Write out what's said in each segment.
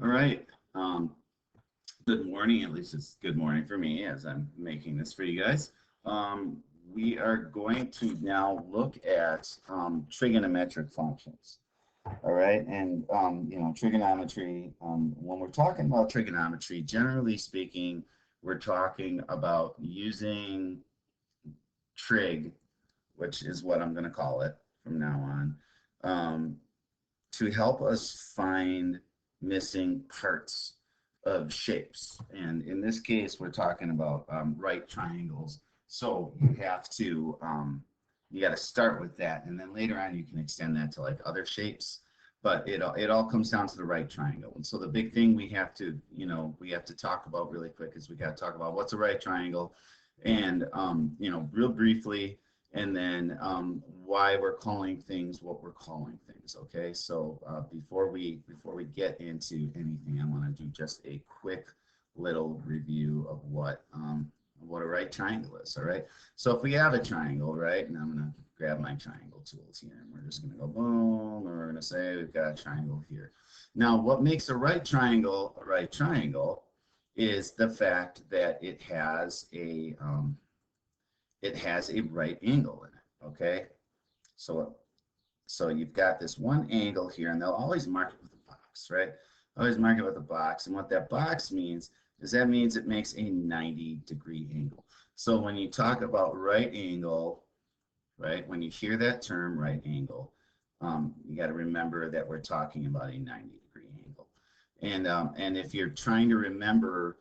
All right. Good morning. At least it's good morning for me as I'm making this for you guys. Um, we are going to now look at trigonometric functions. All right. And, trigonometry, when we're talking about trigonometry, generally speaking, we're talking about using trig, which is what I'm going to call it from now on, um, to help us find missing parts of shapes. And in this case, we're talking about right triangles. So you got to start with that, and then later on you can extend that to like other shapes. But it all comes down to the right triangle. And so the big thing we have to talk about really quick is we got to talk about what's a right triangle, and real briefly, and then why we're calling things what we're calling things. Okay, so before we get into anything, I want to do just a quick little review of what a right triangle is. All right, so if we have a triangle, right, and I'm gonna grab my triangle tools here, and we're just gonna go boom, and we're gonna say we've got a triangle here. Now, what makes a right triangle is the fact that it has a right angle in it. Okay, so you've got this one angle here, and they'll always mark it with a box, right? Always mark it with a box, and what that box means is that means it makes a 90-degree angle. So when you talk about right angle, right, when you hear that term right angle, you got to remember that we're talking about a 90-degree angle. And if you're trying to remember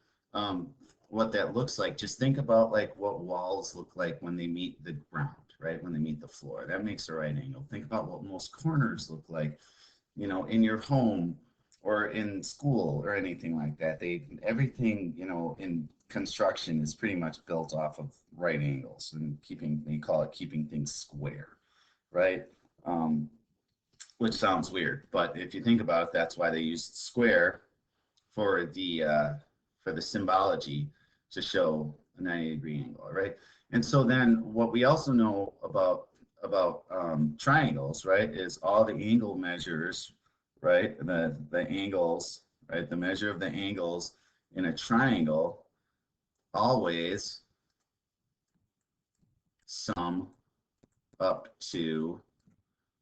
what that looks like, just think about like what walls look like when they meet the ground, right? When they meet the floor. That makes a right angle. Think about what most corners look like, in your home or in school or anything like that. Everything, in construction is pretty much built off of right angles, and they call it keeping things square, right? Which sounds weird, but if you think about it, that's why they use square for the symbology to show a 90-degree angle, right? And so then what we also know about triangles, right, is all the angle measures, right? The angles, right? The measure of the angles in a triangle always sum up to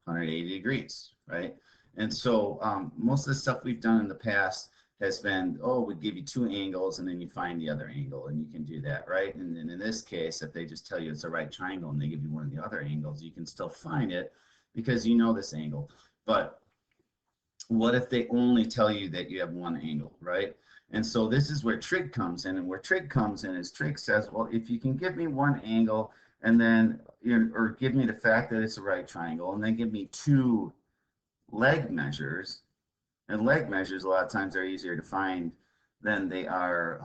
180 degrees, right? And so most of the stuff we've done in the past has been, oh, we give you two angles and then you find the other angle, and you can do that, right? And then in this case, if they just tell you it's a right triangle and they give you one of the other angles, you can still find it because you know this angle. But what if they only tell you that you have one angle, right? And so this is where trig comes in, and where trig comes in is trig says, well, if you can give me one angle and then, or give me the fact that it's a right triangle, and then give me two leg measures. And leg measures a lot of times are easier to find than they are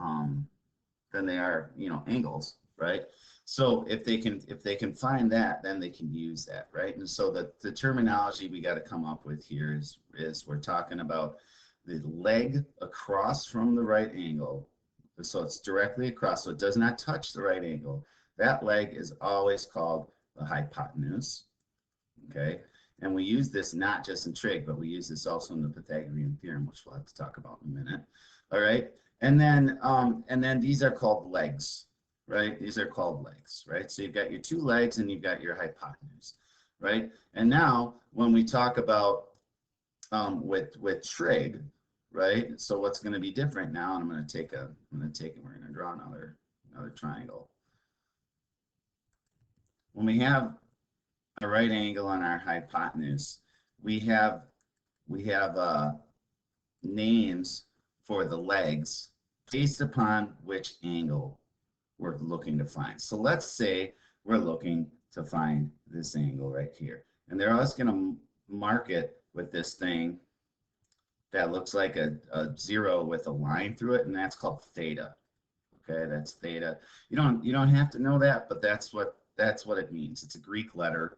angles, right? So if they can find that, then they can use that, right? And so the terminology we got to come up with here is we're talking about the leg across from the right angle. So it's directly across, so it does not touch the right angle. That leg is always called the hypotenuse, okay? And we use this not just in trig, but we use this also in the Pythagorean theorem, which we'll have to talk about in a minute. All right, and then these are called legs, right? These are called legs, right? So you've got your two legs and you've got your hypotenuse, right? And now when we talk about with trig, right? So what's going to be different now? And we're going to draw another triangle. When we have a right angle on our hypotenuse, we have names for the legs based upon which angle we're looking to find. So let's say we're looking to find this angle right here, and they're always going to mark it with this thing that looks like a zero with a line through it, and that's called theta. Okay, that's theta. You don't have to know that, but that's what it means. It's a Greek letter.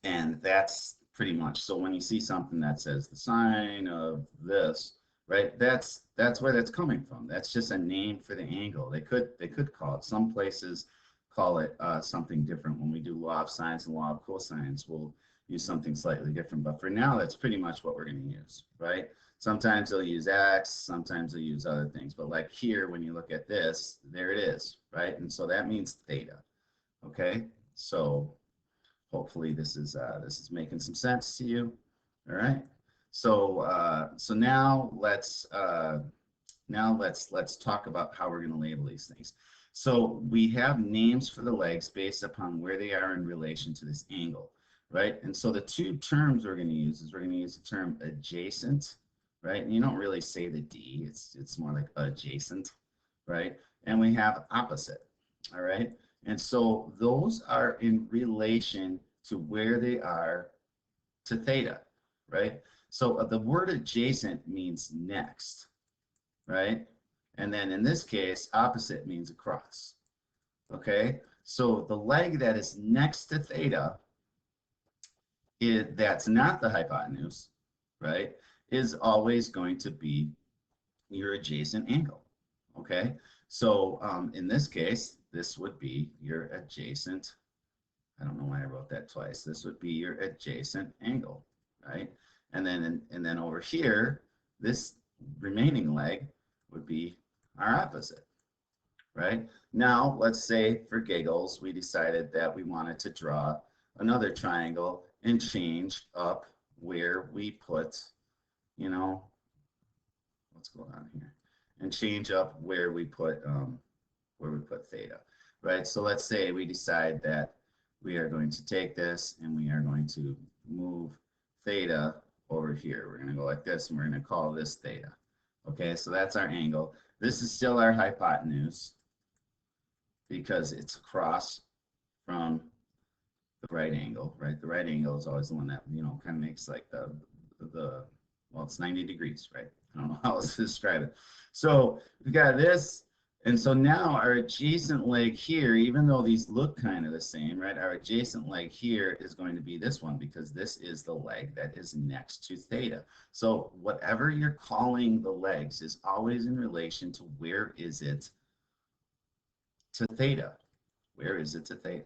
And that's pretty much, so when you see something that says the sine of this, right, that's where that's coming from. That's just a name for the angle. They could call it, some places call it something different. When we do law of sines and law of cosines, we'll use something slightly different. But for now, that's pretty much what we're going to use, right? Sometimes they'll use x, sometimes they'll use other things. But like here, when you look at this, there it is, right? And so that means theta, okay? So hopefully this is making some sense to you, all right? So so now let's talk about how we're going to label these things. So we have names for the legs based upon where they are in relation to this angle, right? And so the two terms we're going to use is we're going to use the term adjacent, right? And you don't really say the D, it's more like adjacent, right? And we have opposite, all right? And so those are in relation to where they are to theta, right? So the word adjacent means next, right? And then in this case, opposite means across, okay? So the leg that is next to theta, that's not the hypotenuse, right, is always going to be your adjacent angle, okay? So in this case, this would be your adjacent, I don't know why I wrote that twice, this would be your adjacent angle, right? And then over here, this remaining leg would be our opposite, right? Now, let's say for giggles, we decided that we wanted to draw another triangle and change up where we put, you know, what's going on here? And change up where we put theta, right? So let's say we decide that we are going to take this and we are going to move theta over here. We're going to go like this and we're going to call this theta. Okay, so that's our angle. This is still our hypotenuse because it's across from the right angle, right? The right angle is always the one that, you know, kind of makes like well, it's 90 degrees, right? I don't know how else to describe it. So we've got this, and so now our adjacent leg here, even though these look kind of the same, right? Our adjacent leg here is going to be this one because this is the leg that is next to theta. So whatever you're calling the legs is always in relation to where is it to theta. Where is it to theta?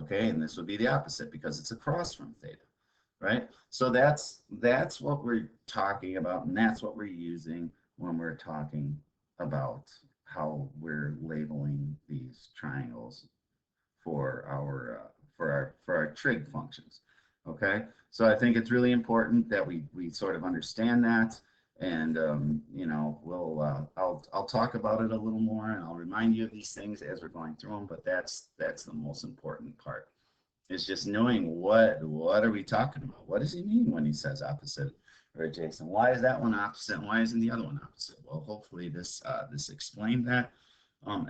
Okay, and this would be the opposite because it's across from theta, right? So that's what we're talking about, and that's what we're using when we're talking about how we're labeling these triangles for our trig functions. Okay, so I think it's really important that we sort of understand that, and you know, I'll talk about it a little more, and I'll remind you of these things as we're going through them. But that's the most important part. It's just knowing what are we talking about? What does he mean when he says opposite or adjacent? Why is that one opposite and why isn't the other one opposite? Well, hopefully this explained that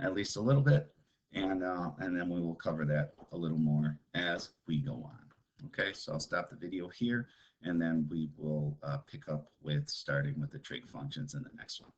at least a little bit, and then we will cover that a little more as we go on. Okay, so I'll stop the video here, and then we will pick up with starting with the trig functions in the next one.